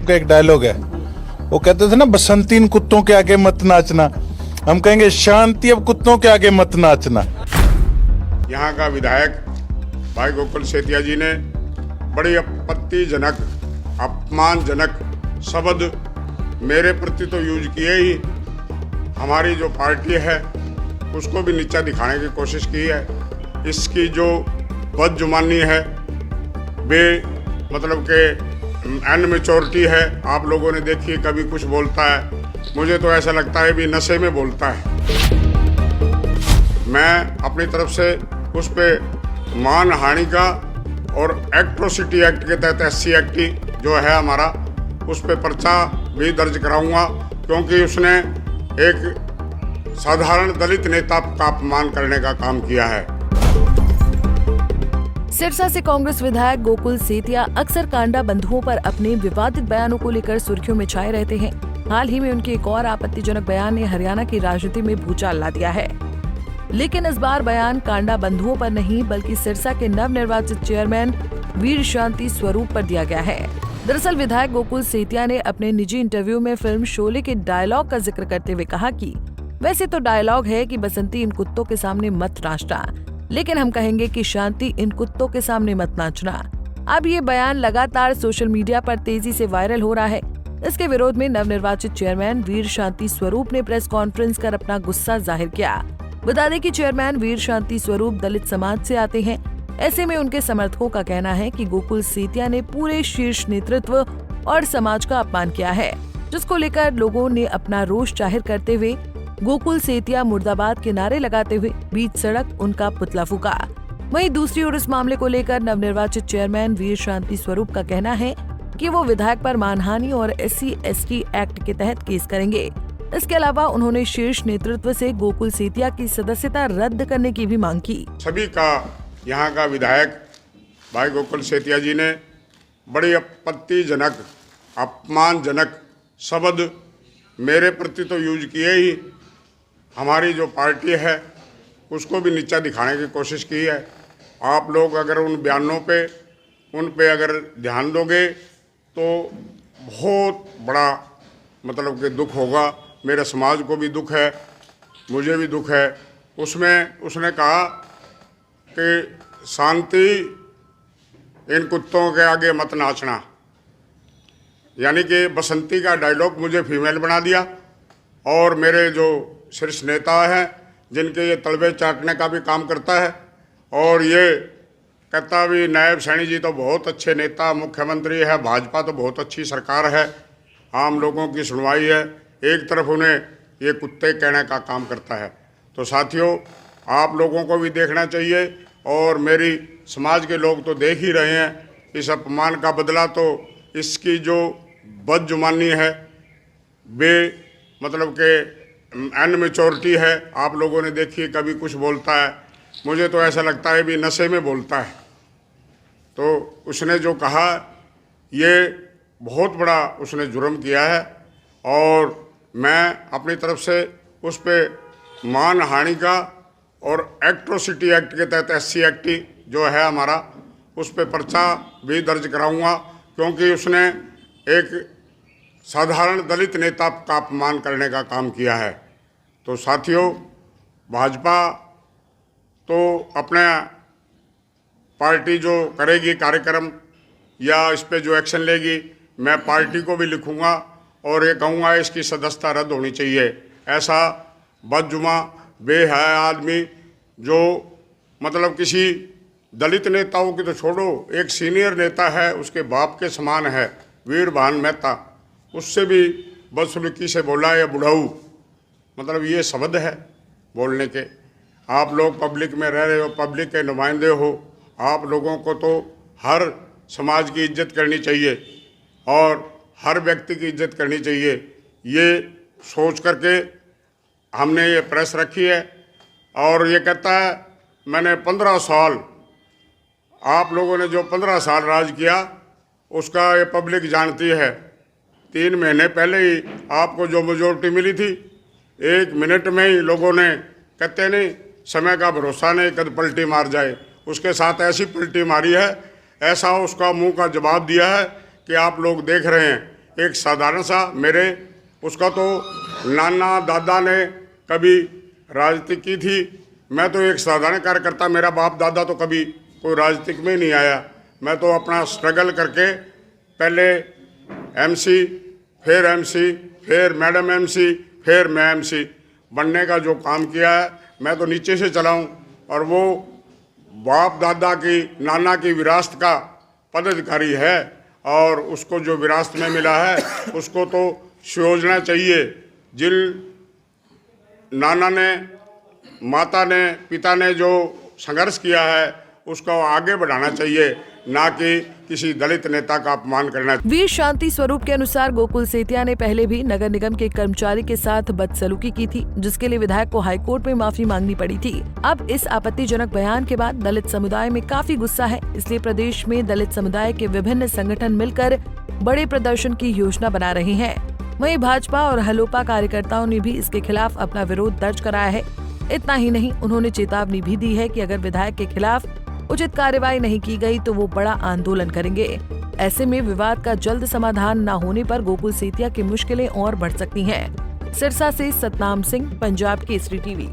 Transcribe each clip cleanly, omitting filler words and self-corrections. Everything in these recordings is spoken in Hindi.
का एक डायलॉग है, वो कहते थे ना, बसंती इन कुत्तों के आगे मत नाचना। हम कहेंगे शांति अब कुत्तों के आगे मत नाचना। यहाँ का विधायक भाई गोकुल सेतिया जी ने बड़ी आपत्तिजनक, अपमानजनक शब्द मेरे प्रति तो यूज किए ही, हमारी जो पार्टी है उसको भी नीचा दिखाने की कोशिश की है। इसकी जो बदजुबानी है, मतलब के अनमेच्योरिटी है, आप लोगों ने देखी, कभी कुछ बोलता है, मुझे तो ऐसा लगता है भी नशे में बोलता है। मैं अपनी तरफ से उस पर मानहानि का और एट्रोसिटी एक्ट के तहत SC एक्ट जो है हमारा, उस पर पर्चा भी दर्ज कराऊंगा, क्योंकि उसने एक साधारण दलित नेता का अपमान करने का काम किया है। सिरसा से कांग्रेस विधायक गोकुल सेतिया अक्सर कांडा बंधुओं पर अपने विवादित बयानों को लेकर सुर्खियों में छाए रहते हैं। हाल ही में उनके एक और आपत्तिजनक बयान ने हरियाणा की राजनीति में भूचाल ला दिया है। लेकिन इस बार बयान कांडा बंधुओं पर नहीं, बल्कि सिरसा के नवनिर्वाचित चेयरमैन वीर शांति स्वरूप पर दिया गया है। दरअसल विधायक गोकुल सेतिया ने अपने निजी इंटरव्यू में फिल्म शोले के डायलॉग का जिक्र करते हुए कहा कि वैसे तो डायलॉग है कि बसंती इन कुत्तों के सामने मत नाचना, लेकिन हम कहेंगे कि शांति इन कुत्तों के सामने मत नाचना। अब ये बयान लगातार सोशल मीडिया पर तेजी से वायरल हो रहा है। इसके विरोध में नवनिर्वाचित चेयरमैन वीर शांति स्वरूप ने प्रेस कॉन्फ्रेंस कर अपना गुस्सा जाहिर किया। बता दें कि चेयरमैन वीर शांति स्वरूप दलित समाज से आते हैं। ऐसे में उनके समर्थकों का कहना है कि गोकुल सेतिया ने पूरे शीर्ष नेतृत्व और समाज का अपमान किया है, जिसको लेकर लोगों ने अपना रोष जाहिर करते हुए गोकुल सेतिया मुर्दाबाद के नारे लगाते हुए बीच सड़क उनका पुतला फूका। वहीं दूसरी ओर इस मामले को लेकर नवनिर्वाचित चेयरमैन वीर शांति स्वरूप का कहना है कि वो विधायक पर मानहानि और SC/ST एक्ट के तहत केस करेंगे। इसके अलावा उन्होंने शीर्ष नेतृत्व से गोकुल सेतिया की सदस्यता रद्द करने की भी मांग की। सभी का यहाँ का विधायक भाई गोकुल सेतिया जी ने बड़ी आपत्तिजनक, अपमानजनक शब्द मेरे प्रति तो यूज किए ही, हमारी जो पार्टी है उसको भी नीचा दिखाने की कोशिश की है। आप लोग अगर उन बयानों पे अगर ध्यान दोगे तो बहुत बड़ा मतलब कि दुख होगा। मेरे समाज को भी दुख है, मुझे भी दुख है। उसमें उसने कहा कि शांति इन कुत्तों के आगे मत नाचना, यानी कि बसंती का डायलॉग मुझे फीमेल बना दिया। और मेरे जो शीर्ष नेता हैं जिनके ये तलवे चाटने का भी काम करता है, और ये कहता भी नायब सैनी जी तो बहुत अच्छे नेता, मुख्यमंत्री है, भाजपा तो बहुत अच्छी सरकार है, आम लोगों की सुनवाई है, एक तरफ उन्हें ये कुत्ते कहने का काम करता है। तो साथियों, आप लोगों को भी देखना चाहिए, और मेरी समाज के लोग तो देख ही रहे हैं। इस अपमान का बदला तो इसकी जो बदजुबानी है, मतलब के अनमेच्योरिटी है, आप लोगों ने देखी, कभी कुछ बोलता है, मुझे तो ऐसा लगता है भी नशे में बोलता है। तो उसने जो कहा ये बहुत बड़ा उसने जुर्म किया है, और मैं अपनी तरफ से उस पर मानहानि का और एट्रोसिटी एक्ट के तहत SC एक्ट जो है हमारा, उस पर पर्चा भी दर्ज कराऊंगा, क्योंकि उसने एक साधारण दलित नेता का अपमान करने का काम किया है। तो साथियों, भाजपा तो अपने पार्टी जो करेगी कार्यक्रम या इस पे जो एक्शन लेगी, मैं पार्टी को भी लिखूंगा और ये कहूँगा इसकी सदस्यता रद्द होनी चाहिए। ऐसा बदजुमा बेहया आदमी जो मतलब किसी दलित नेताओं की तो छोड़ो, एक सीनियर नेता है, उसके बाप के समान है, वीर भान मेहता, उससे भी बदसलूकी से बोला है बुढ़ाऊ, मतलब ये शब्द है बोलने के। आप लोग पब्लिक में रह रहे हो, पब्लिक के नुमाइंदे हो, आप लोगों को तो हर समाज की इज्जत करनी चाहिए और हर व्यक्ति की इज्जत करनी चाहिए। ये सोच करके हमने ये प्रेस रखी है। और ये कहता है मैंने 15 साल, आप लोगों ने जो 15 साल राज किया उसका ये पब्लिक जानती है। 3 महीने पहले ही आपको जो मेजोरिटी मिली थी, 1 मिनट में ही लोगों ने, कहते नहीं समय का भरोसा नहीं, कद पलटी मार जाए, उसके साथ ऐसी पलटी मारी है, ऐसा उसका मुंह का जवाब दिया है कि आप लोग देख रहे हैं। एक साधारण सा मेरे, उसका तो नाना दादा ने कभी राजनीति की थी, मैं तो एक साधारण कार्यकर्ता, मेरा बाप दादा तो कभी कोई राजनीतिक में नहीं आया। मैं तो अपना स्ट्रगल करके पहले एमसी, फिर एमसी, फिर मैडम एमसी, फिर मैं एमसी बनने का जो काम किया है, मैं तो नीचे से चला हूँ। और वो बाप दादा की, नाना की विरासत का पदाधिकारी है, और उसको जो विरासत में मिला है उसको तो संयोजना चाहिए। जिन नाना ने, माता ने, पिता ने जो संघर्ष किया है उसको आगे बढ़ाना चाहिए, ना कि किसी दलित नेता का अपमान करना। वीर शांति स्वरूप के अनुसार गोकुल सेतिया ने पहले भी नगर निगम के कर्मचारी के साथ बदसलूकी की थी, जिसके लिए विधायक को हाईकोर्ट में माफी मांगनी पड़ी थी। अब इस आपत्तिजनक बयान के बाद दलित समुदाय में काफी गुस्सा है, इसलिए प्रदेश में दलित समुदाय के विभिन्न संगठन मिलकर बड़े प्रदर्शन की योजना बना रहे हैं। वहीं भाजपा और हलोपा कार्यकर्ताओं ने भी इसके खिलाफ अपना विरोध दर्ज कराया है। इतना ही नहीं, उन्होंने चेतावनी भी दी है कि अगर विधायक के खिलाफ उचित कार्रवाई नहीं की गई तो वो बड़ा आंदोलन करेंगे। ऐसे में विवाद का जल्द समाधान न होने पर गोकुल सेतिया की मुश्किलें और बढ़ सकती हैं। सिरसा से सतनाम सिंह, पंजाब केसरी टीवी।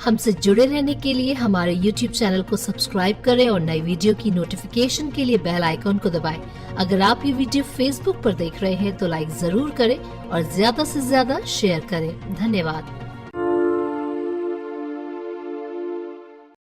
हमसे जुड़े रहने के लिए हमारे YouTube चैनल को सब्सक्राइब करें और नई वीडियो की नोटिफिकेशन के लिए बेल आइकॉन को दबाएं। अगर आप ये वीडियो Facebook पर देख रहे हैं तो लाइक जरूर करें और ज्यादा से ज्यादा शेयर करें। धन्यवाद।